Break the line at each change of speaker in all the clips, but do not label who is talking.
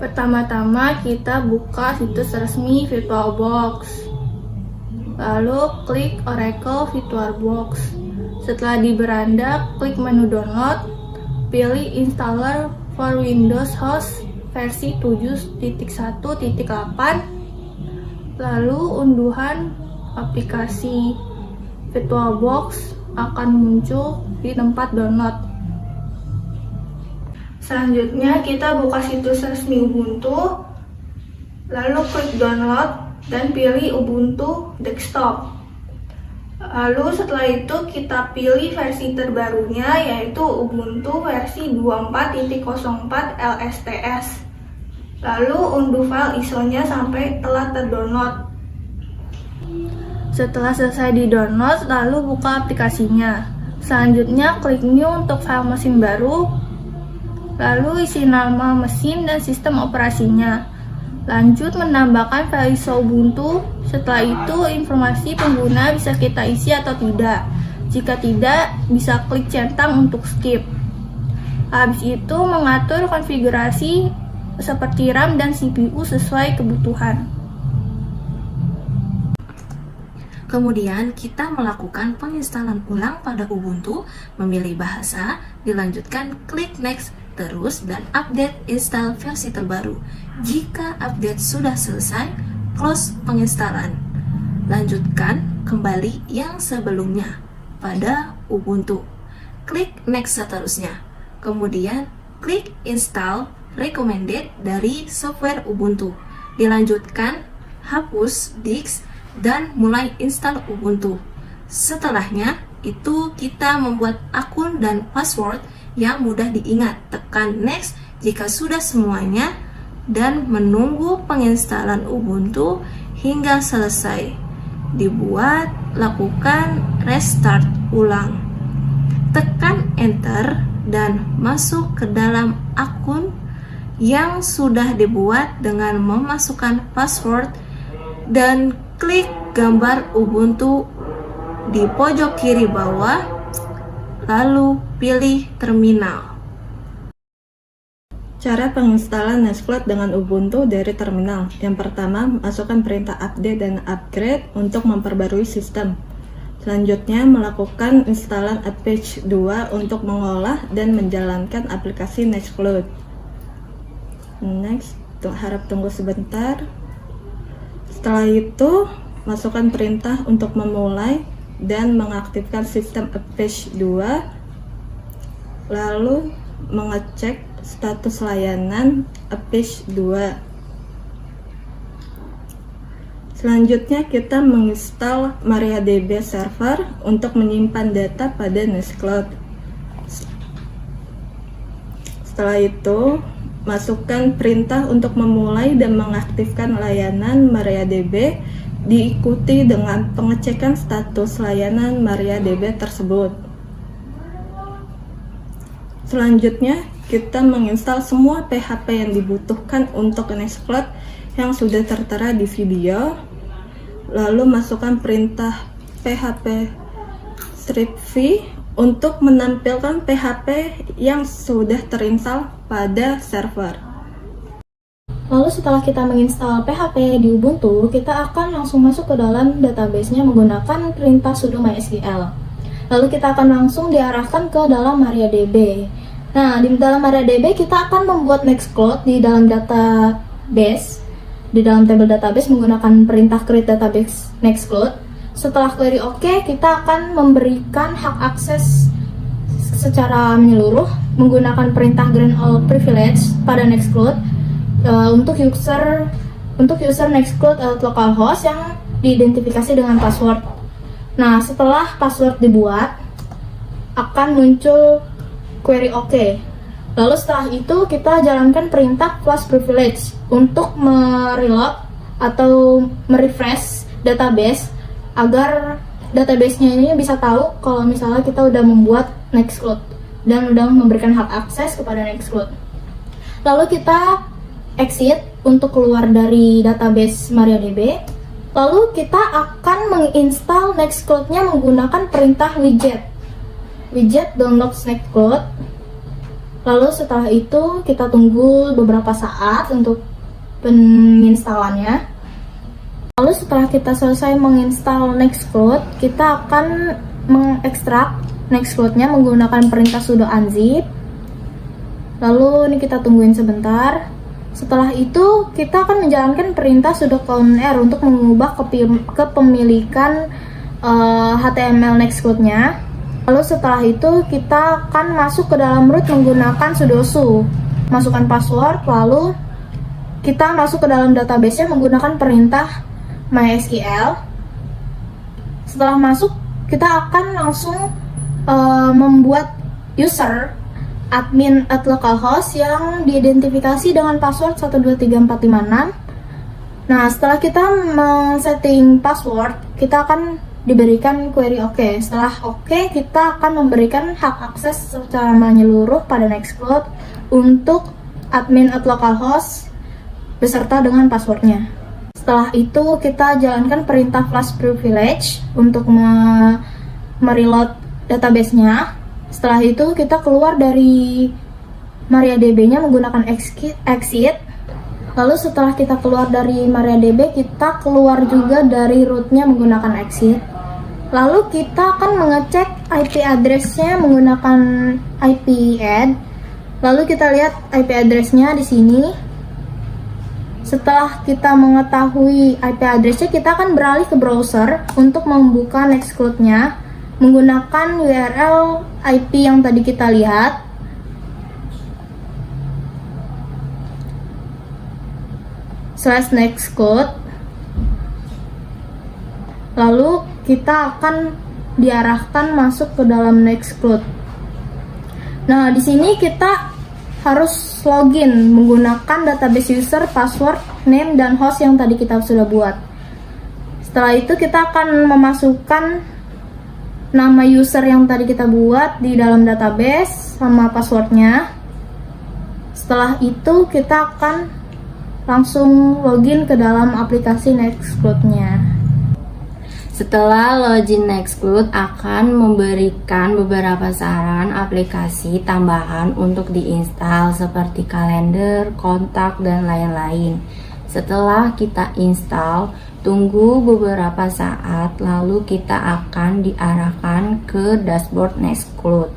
Pertama-tama kita buka situs resmi VirtualBox. Lalu klik Oracle VirtualBox. Setelah di beranda, klik menu download, pilih installer for Windows Host versi 7.1.8. Lalu unduhan aplikasi VirtualBox akan muncul di tempat download. Selanjutnya kita buka situs resmi Ubuntu, lalu klik download dan pilih Ubuntu Desktop. Lalu setelah itu kita pilih versi terbarunya, yaitu Ubuntu versi 24.04 LSTS. Lalu unduh file ISO-nya sampai telah terdownload. Setelah selesai di-download, lalu buka aplikasinya. Selanjutnya klik New untuk file mesin baru, lalu isi nama mesin dan sistem operasinya. Lanjut menambahkan file ISO Ubuntu. Setelah itu informasi pengguna bisa kita isi atau tidak. Jika tidak, bisa klik centang untuk skip. Habis itu mengatur konfigurasi seperti RAM dan CPU sesuai kebutuhan.
Kemudian kita melakukan penginstalan ulang pada Ubuntu, memilih bahasa, dilanjutkan klik next, terus dan update install versi terbaru. Jika update sudah selesai, close penginstalan. Lanjutkan kembali yang sebelumnya pada Ubuntu. Klik next seterusnya. Kemudian klik install recommended dari software Ubuntu. Dilanjutkan hapus disk dan mulai install Ubuntu. Setelahnya itu kita membuat akun dan password yang mudah diingat. Tekan next jika sudah semuanya dan menunggu penginstalan Ubuntu hingga selesai. Dibuat, lakukan restart ulang. Tekan enter dan masuk ke dalam akun yang sudah dibuat dengan memasukkan password dan klik gambar Ubuntu di pojok kiri bawah, lalu pilih terminal.
Cara penginstalan Nextcloud dengan Ubuntu dari terminal. Yang pertama, masukkan perintah update dan upgrade untuk memperbarui sistem. Selanjutnya, melakukan instalan Apache 2 untuk mengolah dan menjalankan aplikasi Nextcloud. Next, harap tunggu sebentar. Setelah itu, masukkan perintah untuk memulai dan mengaktifkan sistem Apache 2, lalu mengecek status layanan Apache 2. Selanjutnya kita menginstal MariaDB server untuk menyimpan data pada Nextcloud. Setelah itu, masukkan perintah untuk memulai dan mengaktifkan layanan MariaDB, diikuti dengan pengecekan status layanan MariaDB tersebut. Selanjutnya, kita menginstal semua PHP yang dibutuhkan untuk Nextcloud yang sudah tertera di video. Lalu masukkan perintah php strip-v untuk menampilkan PHP yang sudah terinstall pada server.
Lalu setelah kita menginstal PHP di Ubuntu, kita akan langsung masuk ke dalam database-nya menggunakan perintah sudo mysql. Lalu kita akan langsung diarahkan ke dalam MariaDB. Nah, di dalam MariaDB kita akan membuat Nextcloud di dalam database, di dalam table database menggunakan perintah create database Nextcloud. Setelah query OK, kita akan memberikan hak akses secara menyeluruh menggunakan perintah grant all privilege pada Nextcloud untuk user Nextcloud localhost yang diidentifikasi dengan password. Nah, setelah password dibuat, akan muncul query OK. Lalu setelah itu kita jalankan perintah plus privilege untuk mereload atau merefresh database agar database-nya ini bisa tahu kalau misalnya kita udah membuat Nextcloud dan udah memberikan hak akses kepada Nextcloud. Lalu kita exit untuk keluar dari database MariaDB. Lalu kita akan menginstal Nextcloud-nya menggunakan perintah widget download Nextcloud. Lalu setelah itu kita tunggu beberapa saat untuk penginstalannya. Lalu setelah kita selesai menginstal Nextcloud, kita akan mengekstrak Nextcloud-nya menggunakan perintah sudo unzip. Lalu ini kita tungguin sebentar. Setelah itu kita akan menjalankan perintah sudo clone r untuk mengubah kepemilikan HTML Nextcloud-nya. Lalu setelah itu kita akan masuk ke dalam root menggunakan sudo su. Masukkan password, lalu kita masuk ke dalam database-nya menggunakan perintah MySQL. Setelah masuk, kita akan langsung membuat user admin @localhost yang diidentifikasi dengan password 123456. Nah, setelah kita men-setting password, kita akan diberikan query OK. Setelah OK, kita akan memberikan hak akses secara menyeluruh pada Nextcloud untuk admin @localhost beserta dengan passwordnya. Setelah itu kita jalankan perintah flash privilege untuk mereload database-nya. Setelah itu kita keluar dari MariaDB-nya menggunakan exit. Lalu setelah kita keluar dari MariaDB, kita keluar juga dari root-nya menggunakan exit. Lalu kita akan mengecek IP address-nya menggunakan IP add. Lalu kita lihat IP address-nya di sini. Setelah kita mengetahui IP address-nya, kita akan beralih ke browser untuk membuka Nextcloud-nya menggunakan URL IP yang tadi kita lihat. /nextcloud. Lalu kita akan diarahkan masuk ke dalam Nextcloud. Nah, di sini kita harus login menggunakan database user, password, name, dan host yang tadi kita sudah buat. Setelah itu kita akan memasukkan nama user yang tadi kita buat di dalam database sama passwordnya. Setelah itu kita akan langsung login ke dalam aplikasi Nextcloud-nya.
Setelah login, Nextcloud akan memberikan beberapa saran aplikasi tambahan untuk diinstal seperti kalender, kontak, dan lain-lain. Setelah kita install, tunggu beberapa saat, lalu kita akan diarahkan ke dashboard Nextcloud.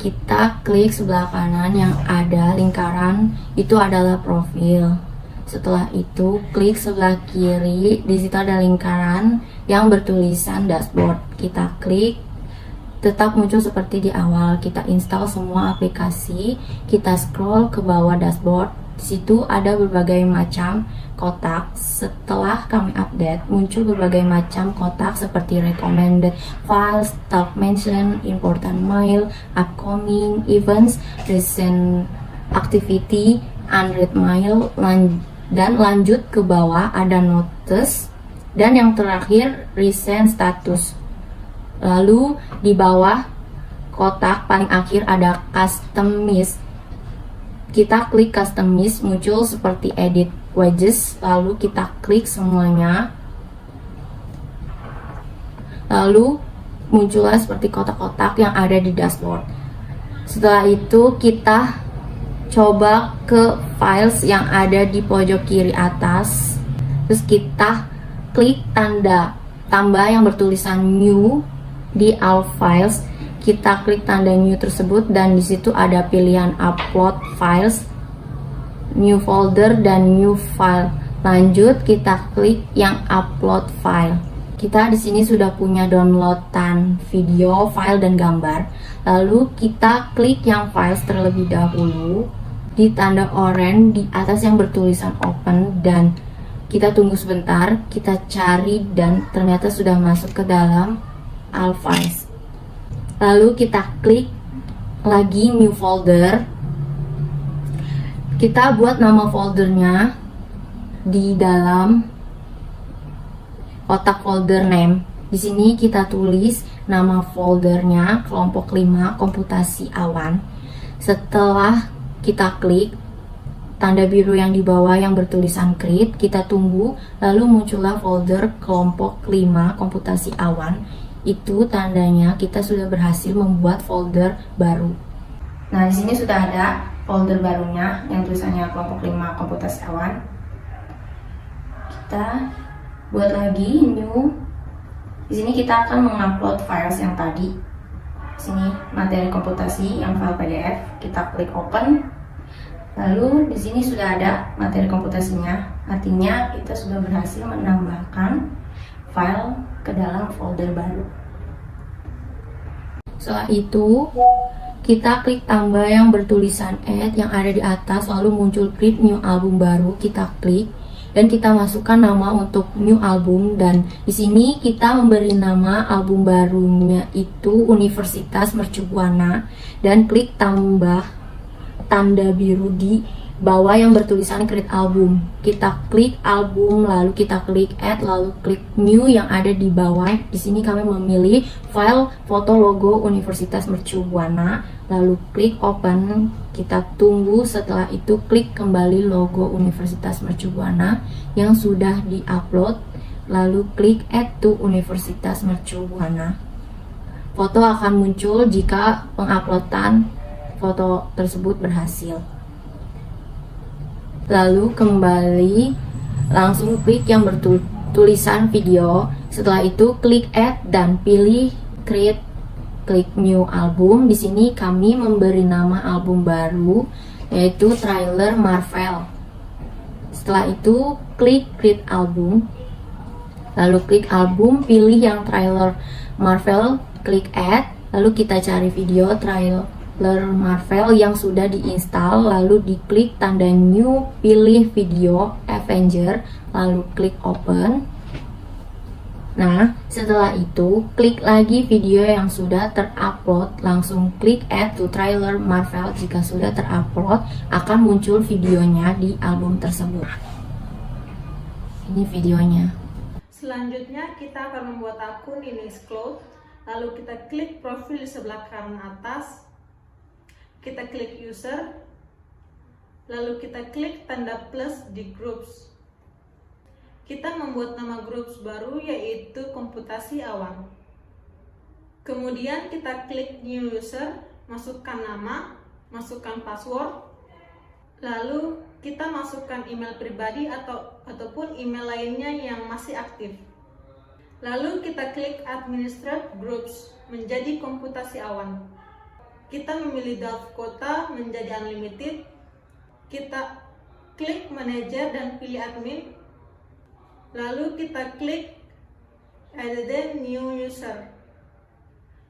Kita klik sebelah kanan yang ada lingkaran, itu adalah profil. Setelah itu, klik sebelah kiri, di situ ada lingkaran yang bertulisan dashboard. Kita klik, tetap muncul seperti di awal. Kita install semua aplikasi, kita scroll ke bawah dashboard. Di situ ada berbagai macam kotak. Setelah kami update, muncul berbagai macam kotak seperti recommended files, top mention, important mail, upcoming events, recent activity, unread mail, dan lanjut ke bawah ada notice, dan yang terakhir recent status. Lalu di bawah kotak paling akhir ada customize. Kita klik customize, muncul seperti edit wedges, lalu kita klik semuanya. Lalu muncullah seperti kotak-kotak yang ada di dashboard. Setelah itu kita coba ke files yang ada di pojok kiri atas, terus kita klik tanda tambah yang bertulisan new di all files. Kita klik tanda new tersebut dan di situ ada pilihan upload files, new folder, dan new file. Lanjut kita klik yang upload file. Kita di sini sudah punya downloadan video, file, dan gambar. Lalu kita klik yang files terlebih dahulu di tanda oranye di atas yang bertulisan open, dan kita tunggu sebentar, kita cari, dan ternyata sudah masuk ke dalam all files. Lalu kita klik lagi new folder. Kita buat nama foldernya di dalam kotak folder name. Di sini kita tulis nama foldernya kelompok 5 komputasi awan. Setelah kita klik tanda biru yang di bawah yang bertulisan create, kita tunggu, lalu muncullah folder kelompok 5 komputasi awan. Itu tandanya kita sudah berhasil membuat folder baru. Nah, di sini sudah ada folder barunya yang tulisannya kelompok 5 komputasi awan. Kita buat lagi new. Di sini kita akan mengupload files yang tadi. Di sini materi komputasi yang file PDF, kita klik open. Lalu di sini sudah ada materi komputasinya. Artinya kita sudah berhasil menambahkan file ke dalam folder baru. Setelah itu, kita klik tambah yang bertulisan add yang ada di atas, lalu muncul create new album baru. Kita klik dan kita masukkan nama untuk new album, dan di sini kita memberi nama album barunya itu Universitas Mercu Buana, dan klik tambah tanda biru di bawah yang bertulisan create album. Kita klik album, lalu kita klik add, lalu klik new yang ada di bawah. Di sini kami memilih file foto logo Universitas Mercu Buana, lalu klik open. Kita tunggu, setelah itu klik kembali logo Universitas Mercu Buana yang sudah di-upload, lalu klik add to Universitas Mercu Buana. Foto akan muncul jika penguploadan foto tersebut berhasil. Lalu kembali langsung klik yang bertulisan video. Setelah itu klik add dan pilih create, klik new album. Di sini kami memberi nama album baru yaitu Trailer Marvel. Setelah itu klik create album. Lalu klik album, pilih yang Trailer Marvel, klik add. Lalu kita cari video Trailer Marvel yang sudah diinstal, lalu diklik tanda new, pilih video Avenger, lalu klik open. Nah, setelah itu klik lagi video yang sudah terupload, langsung klik add to trailer Marvel. Jika sudah terupload, akan muncul videonya di album tersebut. Ini videonya.
Selanjutnya kita akan membuat akun di Nextcloud. Lalu kita klik profil di sebelah kanan atas. Kita klik user, lalu kita klik tanda plus di groups. Kita membuat nama groups baru yaitu komputasi awan. Kemudian kita klik new user, masukkan nama, masukkan password, lalu kita masukkan email pribadi ataupun email lainnya yang masih aktif. Lalu kita klik administrate groups menjadi komputasi awan. Kita memilih Delft Kota menjadi unlimited. Kita klik manager dan pilih admin. Lalu kita klik add new user.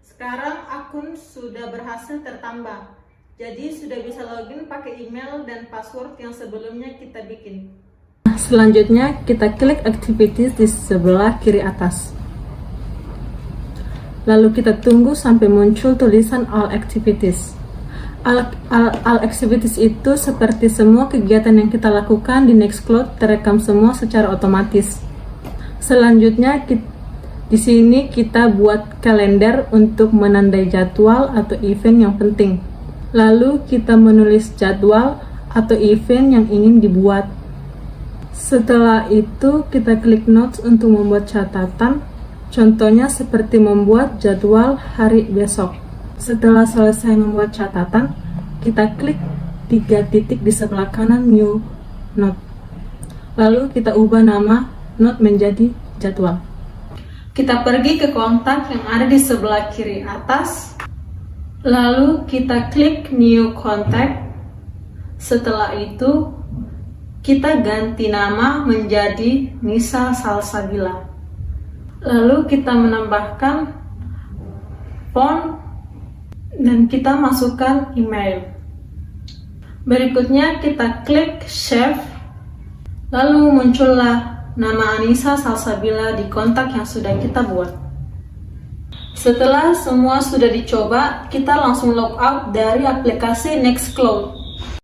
Sekarang akun sudah berhasil tertambah. Jadi sudah bisa login pakai email dan password yang sebelumnya kita bikin. Selanjutnya kita klik activities di sebelah kiri atas. Lalu kita tunggu sampai muncul tulisan all activities. All activities itu seperti semua kegiatan yang kita lakukan di Nextcloud terekam semua secara otomatis. Selanjutnya di sini kita buat kalender untuk menandai jadwal atau event yang penting. Lalu kita menulis jadwal atau event yang ingin dibuat. Setelah itu kita klik notes untuk membuat catatan. Contohnya seperti membuat jadwal hari besok. Setelah selesai membuat catatan, kita klik 3 titik di sebelah kanan new note. Lalu kita ubah nama note menjadi jadwal. Kita pergi ke kontak yang ada di sebelah kiri atas. Lalu kita klik new contact. Setelah itu kita ganti nama menjadi Nisa Salsabila. Lalu kita menambahkan phone dan kita masukkan email. Berikutnya kita klik save. Lalu muncullah nama Anissa Salsabila di kontak yang sudah kita buat. Setelah semua sudah dicoba, kita langsung log out dari aplikasi Nextcloud.